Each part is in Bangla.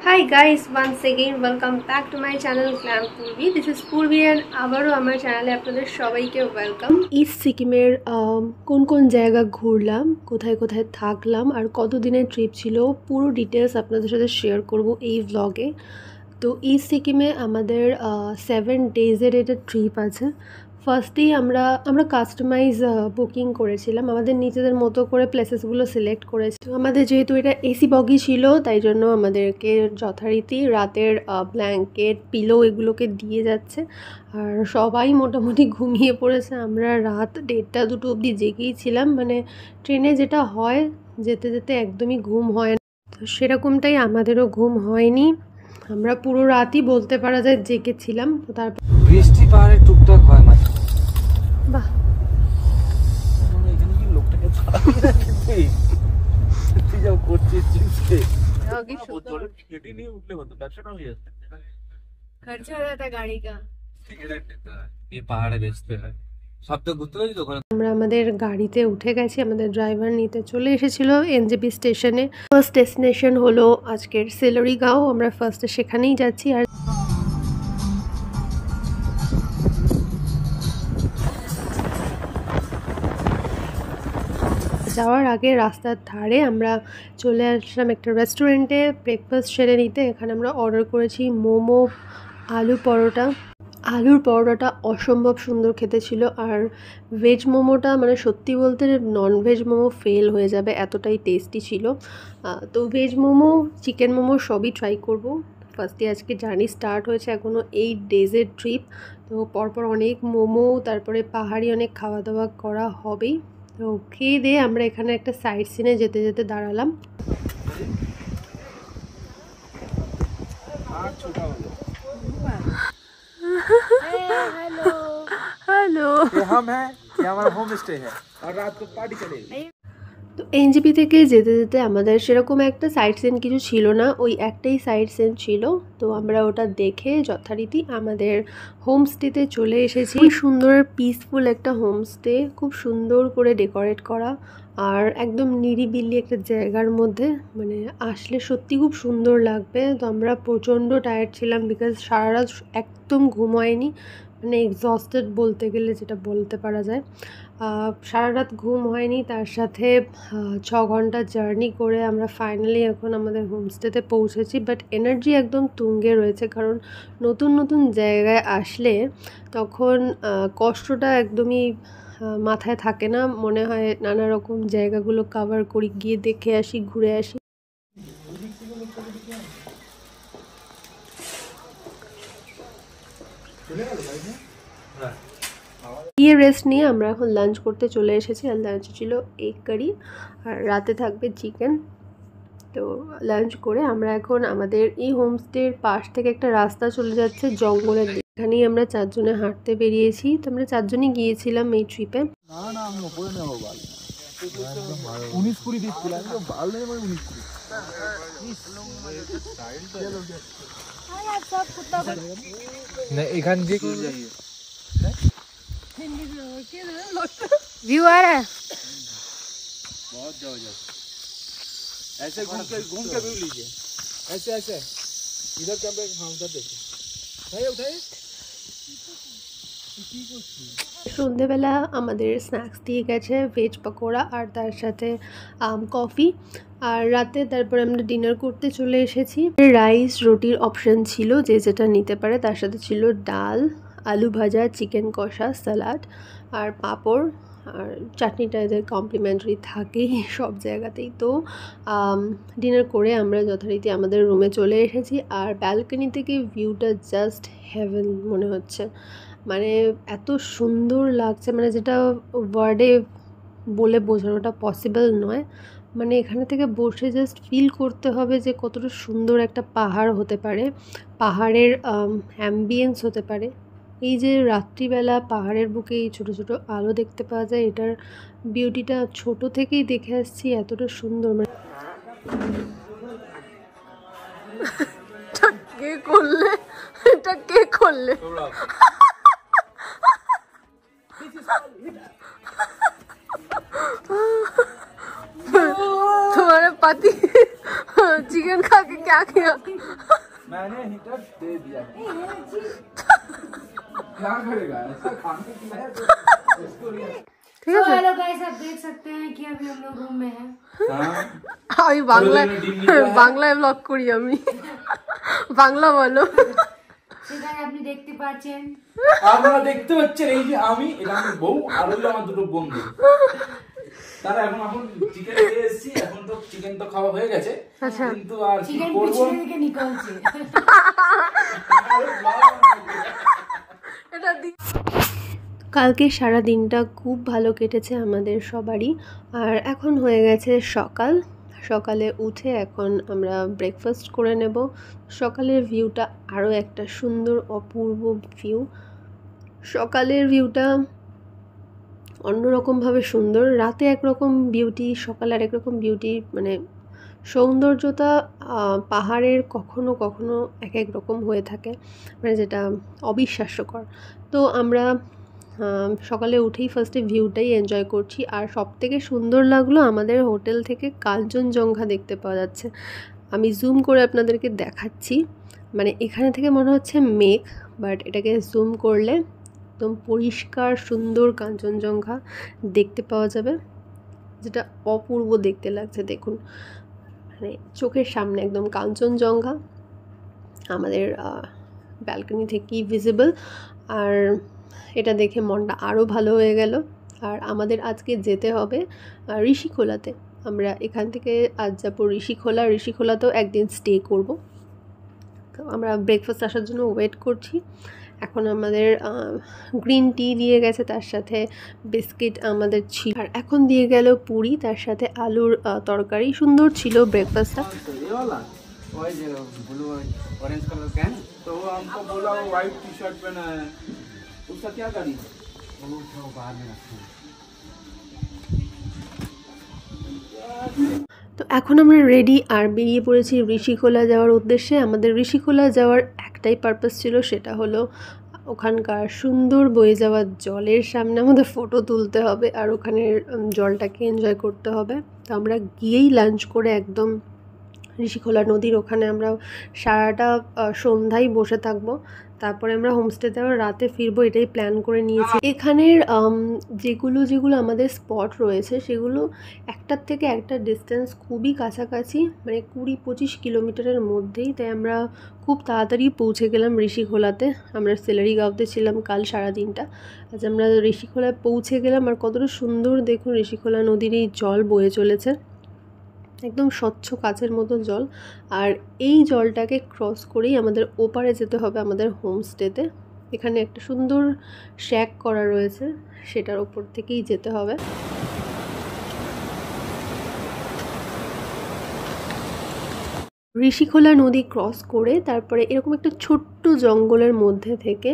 Hi guys, once again welcome back to my channel Glam Purvi. This is Purvi and আবারও আমার চ্যানেলে আপনাদের সবাইকে ওয়েলকাম। ইস্ট সিকিমের কোন কোন জায়গা ঘুরলাম, কোথায় কোথায় থাকলাম আর কতদিনের ট্রিপ ছিল পুরো ডিটেলস আপনাদের সাথে শেয়ার করব এই ব্লগে। তো ইস্ট সিকিমে আমাদের 7 ডেজের একটা ট্রিপ আছে। ফার্স্টেই আমরা কাস্টমাইজ বুকিং করেছিলাম, আমাদের নিজেদের মতো করে প্লেসেসগুলো সিলেক্ট করেছি। আমাদের যেহেতু এটা এসি বগি ছিল তাই জন্য আমাদেরকে যথারীতি রাতের ব্ল্যাঙ্কেট পিলো এগুলোকে দিয়ে যাচ্ছে আর সবাই মোটামুটি ঘুমিয়ে পড়েছে। আমরা রাত 1:30-2 অবধি জেগেই ছিলাম, মানে ট্রেনে যেটা হয় যেতে যেতে একদমই ঘুম হয় না, তো সেরকমটাই আমাদেরও ঘুম হয়নি। আমরা পুরো রাতই বলতে পারা যায় জেগেছিলাম। তো তারপর বৃষ্টি পাহাড়ে টুকটাক হয় মাঝে। বাহ, এখানে কি লোকটাকে তুই যাও করছিস কেটে নিয়ে উঠলে হতো, ব্যবসাটা হয়ে যাচ্ছে। খরচা हो जाता गाड़ी का। এই পাহাড়ে বেচতে হয় সব তো ঘুরতে পারি তো। আমরা আমাদের গাড়িতে উঠে গেছি, আমাদের ড্রাইভার নিতে চলে এসেছিল এনজেপি স্টেশনে। ফার্স্ট ডেস্টিনেশন হলো আজকের সিলরিগাঁও, আমরা ফার্স্টে সেখানেই যাচ্ছি। আর যাওয়ার আগে রাস্তার ধারে আমরা চলে আসলাম একটা রেস্টুরেন্টে ব্রেকফাস্ট সেরে নিতে। এখানে আমরা অর্ডার করেছি মোমো, আলু পরোটা। আলুর পরোটাটা অসম্ভব সুন্দর খেতে ছিল, আর ভেজ মোমোটা মানে সত্যি বলতে নন ভেজ মোমো ফেল হয়ে যাবে এতটাই টেস্টি ছিল। তো ভেজ মোমো, চিকেন মোমো সবই ট্রাই করব। ফার্স্টে আজকে জার্নি স্টার্ট হয়েছে, এখনও 8 ডেজের ট্রিপ। তো পরপর অনেক মোমো, তারপরে পাহাড়ি অনেক খাওয়া দাওয়া করা হবেই। তো খেয়ে দিয়ে আমরা এখানে একটা সাইড সিনে যেতে যেতে দাঁড়ালাম। हेलो हेलो, ये हम हैं, ये हमारा होम स्टे है और रात को पार्टी चलेगी। তো এনজেপি থেকে যেতে যেতে আমাদের সেরকম একটা সাইড সিন কিছু ছিল না, ওই একটাই সাইড সিন ছিল। তো আমরা ওটা দেখে যথারীতি আমাদের হোমস্টেতে চলে এসেছি। সুন্দর পিসফুল একটা হোমস্টে, খুব সুন্দর করে ডেকোরেট করা আর একদম নিরিবিলি একটা জায়গার মধ্যে, মানে আসলে সত্যি খুব সুন্দর লাগবে। তো আমরা প্রচণ্ড টায়ার্ড ছিলাম বিকজ সারা রাত একদম ঘুম হয়নি, মানে এক্সস্টেড বলতে গেলে যেটা বলতে পারা যায়। সারা রাত ঘুম হয়নি, তার সাথে 6 ঘন্টা জার্নি করে আমরা ফাইনালি এখন আমাদের হোমস্টেতে পৌঁছেছি। বাট এনার্জি একদম তুঙ্গে রয়েছে, কারণ নতুন নতুন জায়গায় আসলে তখন কষ্টটা একদমই মাথায় থাকে না, মনে হয় নানা রকম জায়গাগুলো কাভার করি, গিয়ে দেখে আসি, ঘুরে আসি। গিয়ে রেস্ট নিয়ে আমরা এখন লাঞ্চ করতে চলে এসেছি। আর লাঞ্চে ছিল এগ কারি আর রাতে থাকবে চিকেন। তো লাঞ্চ করে আমরা এখন আমাদের এই হোমস্টের পাশ থেকে একটা রাস্তা চলে যাচ্ছে জঙ্গলের দিকে, এখানেই আমরা 4 জনে হাঁটতে বেরিয়েছি। তো আমরা 4 জনই গিয়েছিলাম এই ট্রিপে। না না আমি উপরে নেব বাল 19-20 দিচ্ছিলাম, তো বাল নেই মানে 19-20 না এখান থেকে व्यू आ रहा है बहुत जबरदस्त। ऐसे घूम के व्यू लीजिए, ऐसे ऐसे इधर कैमरे, हाँ उधर देखिए, उठाइए उठाइए। সন্ধ্যেবেলা আমাদের স্ন্যাক্স দিয়ে গেছে ভেজ পকোড়া আর তার সাথে কফি। আর রাতে তারপরে আমরা ডিনার করতে চলে এসেছি। রাইস রুটির অপশন ছিল, যে যেটা নিতে পারে। তার সাথে ছিল ডাল, আলু ভাজা, চিকেন কষা, স্যালাড আর পাঁপড়, আর চাটনিটা এদের কমপ্লিমেন্টারি থাকেই সব জায়গাতেই। তো ডিনার করে আমরা যথারীতি আমাদের রুমে চলে এসেছি। আর ব্যালকনি থেকে ভিউটা জাস্ট হেভেন মনে হচ্ছে, মানে এত সুন্দর লাগছে, মানে যেটা ওয়ার্ডে বলে বোঝানোটা পসিবল নয়। মানে এখানে থেকে বসে জাস্ট ফিল করতে হবে যে কতটা সুন্দর একটা পাহাড় হতে পারে, পাহাড়ের অ্যাম্বিয়েন্স হতে পারে। এই যে রাত্রিবেলা পাহাড়ের বুকে এই ছোটো ছোটো আলো দেখতে পাওয়া যায়, এটার বিউটিটা ছোট থেকেই দেখে আসছি, এতটা সুন্দর। মানে কে করলে এটা, কে করলে? तुम्हारे पति चिकन खा के क्या किया? मैंने हीटर दे दिया। क्या करेगा ऐसा खाने के लिए तो इसको ठीक है। हेलो गाइस, आप देख सकते हैं कि अभी हम लोग रूम में हैं। আমি বাংলায় ব্লগ করি আমি। বাংলা বলো। সেখানে আপনি দেখতে পাচ্ছেন, আপনারা দেখতে পাচ্ছেন এই যে আমি, এটা আমার বউ আর ওই আমার দুটো বন্ধু। তারা এখন চিকেন খেয়ে এসেছি, এখন তো চিকেন তো খাওয়া হয়ে গেছে, কিন্তু আর কি চিকেন করব পিছনে দিকে নিকলছে। কালকে সারা দিনটা খুব ভালো কেটেছে আমাদের সবারই। আর এখন হয়ে গেছে সকাল। সকালে উঠে এখন আমরা ব্রেকফাস্ট করে নেব। সকালের ভিউটা আরও একটা সুন্দর অপূর্ব ভিউ। সকালের ভিউটা অন্যরকমভাবে সুন্দর। রাতে একরকম বিউটি, সকালে আর একরকম বিউটি। মানে সৌন্দর্যতা পাহাড়ের কখনো কখনো এক এক রকম হয়ে থাকে, মানে যেটা অবিশ্বাস্যকর। তো আমরা সকালে উঠেই ফার্স্টে ভিউটাই এনজয় করছি। আর সবথেকে সুন্দর লাগলো আমাদের হোটেল থেকে কাঞ্চনজঙ্ঘা দেখতে পাওয়া যাচ্ছে। আমি জুম করে আপনাদেরকে দেখাচ্ছি। মানে এখানে থেকে মনে হচ্ছে মেঘ, বাট এটাকে জুম করলে একদম পরিষ্কার সুন্দর কাঞ্চনজঙ্ঘা দেখতে পাওয়া যাবে, যেটা অপূর্ব দেখতে লাগছে। দেখুন, মানে চোখের সামনে একদম কাঞ্চনজঙ্ঘা আমাদের ব্যালকনি থেকেই ভিজিবল। আর এটা দেখে মনটা আরও ভালো হয়ে গেল। আর আমাদের আজকে যেতে হবে ঋষিখোলাতে। আমরা এখান থেকে আজ যাবো ঋষিখোলা। ঋষিখোলাতেও একদিন স্টে করব। তো আমরা ব্রেকফাস্ট আসার জন্য ওয়েট করছি। এখন আমাদের গ্রিন টি দিয়ে গেছে, তার সাথে বিস্কিট আমাদের ছিল। আর এখন দিয়ে গেল পুরি, তার সাথে আলুর তরকারি। সুন্দর ছিল ব্রেকফাস্টটা। ऑरेंज कलर का है, तो वो हमको बोला वो व्हाइट टी शर्ट पहना है, उसका क्या करी? वो बाहर में रखा है। তো এখন আমরা রেডি আর বেরিয়ে পড়েছি ঋষিখোলা যাওয়ার উদ্দেশ্যে। আমাদের ঋষিখোলা যাওয়ার একটাই পারপাস ছিল, সেটা হলো ওখানকার সুন্দর বয়ে যাওয়া জলের সামনে আমাদের ফটো তুলতে হবে আর ওখানের জলটাকে এনজয় করতে হবে। তো আমরা গিয়েই লাঞ্চ করে একদম ঋষিখোলা নদীর ওখানে আমরা সারাটা সন্ধ্যায় বসে থাকবো। তারপরে আমরা হোমস্টেতে আবার রাতে ফিরবো, এটাই প্ল্যান করে নিয়েছি। এখানের যেগুলো আমাদের স্পট রয়েছে সেগুলো একটার থেকে একটা ডিস্টেন্স খুবই কাছাকাছি, মানে 20-25 কিলোমিটারের মধ্যেই। তাই আমরা খুব তাড়াতাড়ি পৌঁছে গেলাম ঋষিখোলাতে। আমরা সেলারিগাঁওতে ছিলাম কাল সারাদিনটা, আজ আমরা ঋষিখোলায় পৌঁছে গেলাম। আর কতটা সুন্দর দেখুন, ঋষিখোলা নদীর এই জল বয়ে চলেছে, একদম স্বচ্ছ কাচের মতো জল। আর এই জলটাকে ক্রস করেই আমাদের ওপারে যেতে হবে আমাদের হোমস্টেতে। এখানে একটা সুন্দর শ্যাক করা রয়েছে, সেটার ওপর থেকেই যেতে হবে। ঋষিখোলা নদী ক্রস করে তারপরে এরকম একটা ছোট্ট জঙ্গলের মধ্যে থেকে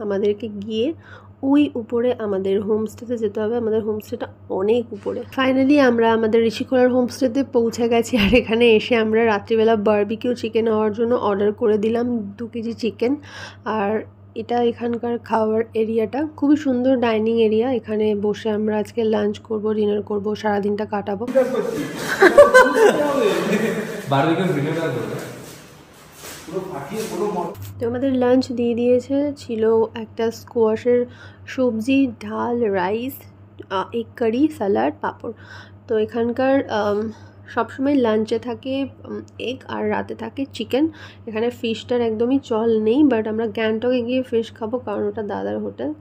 আমাদেরকে গিয়ে ওই উপরে আমাদের হোমস্টেতে যেতে হবে। আমাদের হোমস্টেটা অনেক উপরে। ফাইনালি আমরা আমাদের ঋষিখোলার হোমস্টেতে পৌঁছে গেছি। আর এখানে এসে আমরা রাত্রিবেলা বারবিকিউ চিকেন হওয়ার জন্য অর্ডার করে দিলাম 2 কেজি চিকেন। আর এটা এখানকার খাওয়ার এরিয়াটা খুবই সুন্দর, ডাইনিং এরিয়া। এখানে বসে আমরা আজকে লাঞ্চ করব, ডিনার করব, সারাদিনটা কাটাবো। তো আমাদের লাঞ্চ দিয়ে দিয়েছে, ছিল একটা স্কোয়াশের সবজি, ডাল, রাইস, এগ কারি, স্যালাড, পাঁপড়। তো এখানকার সবসময় লাঞ্চে থাকে এগ আর রাতে থাকে চিকেন। এখানে ফিশটার একদমই চল নেই, বাট আমরা গ্যাংটকে গিয়ে ফিশ খাবো, কারণ ওটা দাদার হোটেল।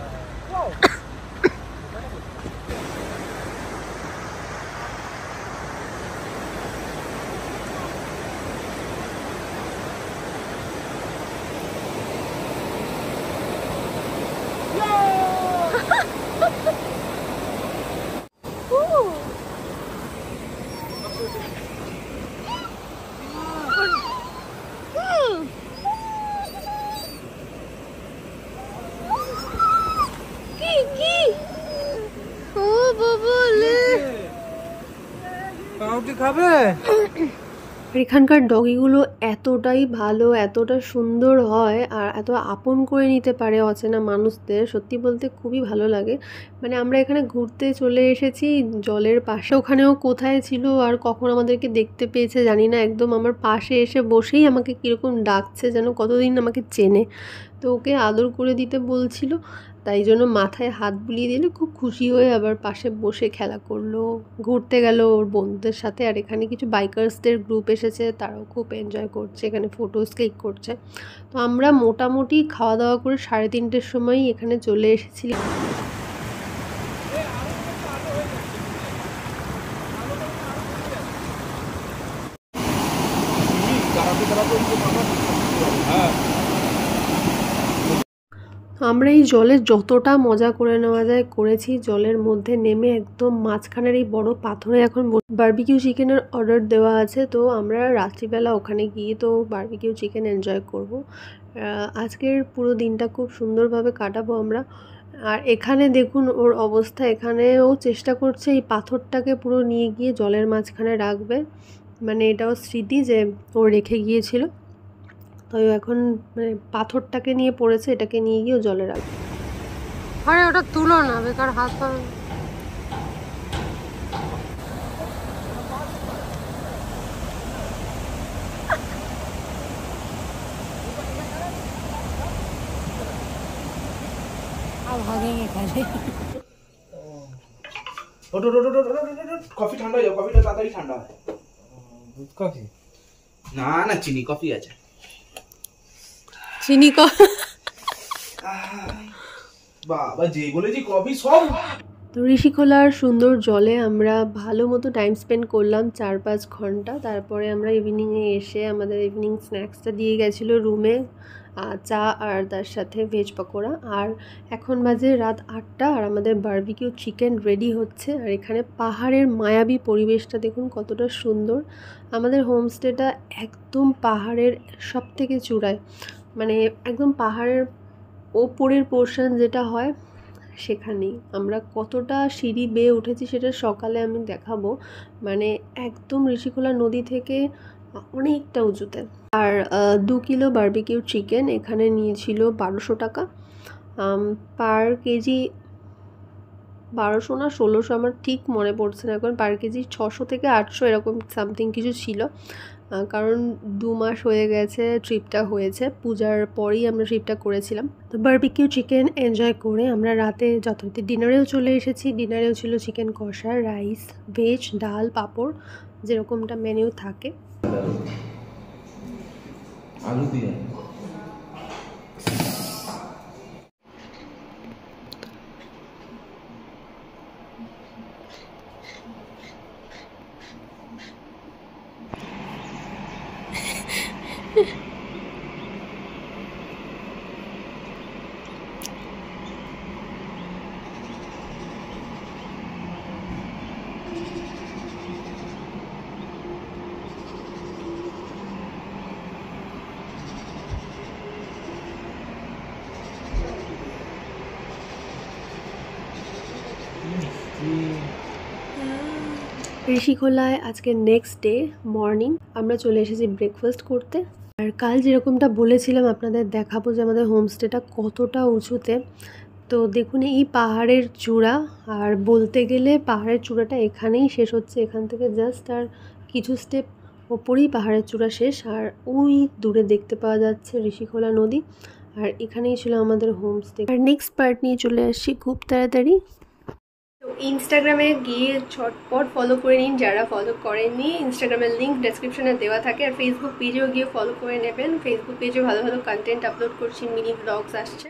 পাউটি খাবে? এখানকার ডগিগুলো এতটাই ভালো, এতটা সুন্দর হয় আর এত আপন করে নিতে পারে অচেনা মানুষদের, সত্যি বলতে খুবই ভালো লাগে। মানে আমরা এখানে ঘুরতে চলে এসেছি জলের পাশে, ওখানেও কোথায় ছিল আর কখন আমাদেরকে দেখতে পেয়েছে জানি না, একদম আমার পাশে এসে বসেই আমাকে কীরকম ডাকছে যেন কতদিন আমাকে চেনে। তো ওকে আদর করে দিতে বলছিল, তাই জন্য মাথায় হাত বুলিয়ে দিলে খুব খুশি হয়ে আবার পাশে বসে খেলা করলো, ঘুরতে গেল ওর বন্ধুদের সাথে। আর এখানে কিছু বাইকার্সদের গ্রুপ এসেছে, তারাও খুব এনজয় করছে, এখানে ফটোস ক্লিক করছে। তো আমরা মোটামুটি খাওয়া দাওয়া করে 3:30-র সময়ই এখানে চলে এসেছিলাম। আমরা এই জলে যতটা মজা করে নেওয়া যায় করেছি, জলের মধ্যে নেমে একদম মাঝখানের এই বড় পাথরে এখন বারবিকিউ চিকেনের অর্ডার দেওয়া আছে। তো আমরা রাত্রিবেলা ওখানে গিয়ে তো বারবিকিউ চিকেন এনজয় করব। আজকের পুরো দিনটা খুব সুন্দরভাবে কাটাবো আমরা। আর এখানে দেখুন ওর অবস্থা, এখানে ও চেষ্টা করছে এই পাথরটাকে পুরো নিয়ে গিয়ে জলের মাঝখানে রাখবে, মানে এটাও স্মৃতি যে ও রেখে গিয়েছিল। তো এখন মানে পাথরটাকে নিয়ে পড়েছে, এটাকে নিয়ে গিয়ে জলে রাখবে। আরে ওটা তুলো না, বেকার হাত পা। কফি ঠান্ডা হয়ে যাও, কফিটা তাড়াতাড়ি ঠান্ডা হয়। দুধ কফি না, না চিনি কফি আছে। চিনি বাবা যেই বলেছি কফি সব। তো ঋষিখোলার সুন্দর জলে আমরা ভালো মতো টাইম স্পেন্ড করলাম 4-5 ঘন্টা। তারপরে আমরা ইভিনিংয়ে এসে আমাদের ইভিনিং স্ন্যাক্সটা দিয়ে গেছিলো রুমে, চা আর তার সাথে ভেজ পকোড়া। আর এখন বাজে রাত 8টা আর আমাদের বারবিকিউ চিকেন রেডি হচ্ছে। আর এখানে পাহাড়ের মায়াবী পরিবেশটা দেখুন কতটা সুন্দর। আমাদের হোমস্টেটা একদম পাহাড়ের সবথেকে চূড়ায়, মানে একদম পাহাড়ের ওপরের পোর্শন যেটা হয় সেখানেই। আমরা কতটা সিঁড়ি বেয়ে উঠেছি সেটা সকালে আমি দেখাবো, মানে একদম ঋষিখোলা নদী থেকে অনেকটা উঁচুতে। আর 2 কিলো বারবিকিউ চিকেন এখানে নিয়েছিল 1200 টাকা পার কেজি। 1200 না 1600 আমার ঠিক মনে পড়ছে না এখন, পার কেজি 600 থেকে 800 এরকম সামথিং কিছু ছিল। কারণ 2 মাস হয়ে গেছে ট্রিপটা হয়েছে, পূজার পরেই আমরা ট্রিপটা করেছিলাম। তো বারবিকিউ চিকেন এনজয় করে আমরা রাতে যথারীতি ডিনারেও চলে এসেছি। ডিনারেও ছিল চিকেন কষা, রাইস, ভেজ, ডাল, পাঁপড়, যেরকমটা মেনু থাকে। আলু দিয়ে ঋষিখোলায় আজকে নেক্সট ডে মর্নিং আমরা চলে এসেছি ব্রেকফাস্ট করতে। আর কাল যেরকমটা বলেছিলাম আপনাদের দেখাবো যে আমাদের হোমস্টেটা কতটা উঁচুতে। তো দেখুন এই পাহাড়ের চূড়া, আর বলতে গেলে পাহাড়ের চূড়াটা এখানেই শেষ হচ্ছে, এখান থেকে জাস্ট আর কিছু স্টেপ ওপরেই পাহাড়ের চূড়া শেষ। আর ওই দূরে দেখতে পাওয়া যাচ্ছে ঋষিখোলা নদী। আর এখানেই ছিল আমাদের হোমস্টে। আর নেক্সট পার্ট নিয়ে চলে আসছি খুব তাড়াতাড়ি। তো ইনস্টাগ্রামে গিয়ে ঝটপট ফলো করে নিন যারা ফলো করেননি, ইনস্টাগ্রামের লিঙ্ক ডেসক্রিপশনে দেওয়া থাকে। আর ফেসবুক পেজেও গিয়ে ফলো করে নেবেন, ফেসবুক পেজে ভালো ভালো কন্টেন্ট আপলোড করছি, মিনি ব্লগস আসছে।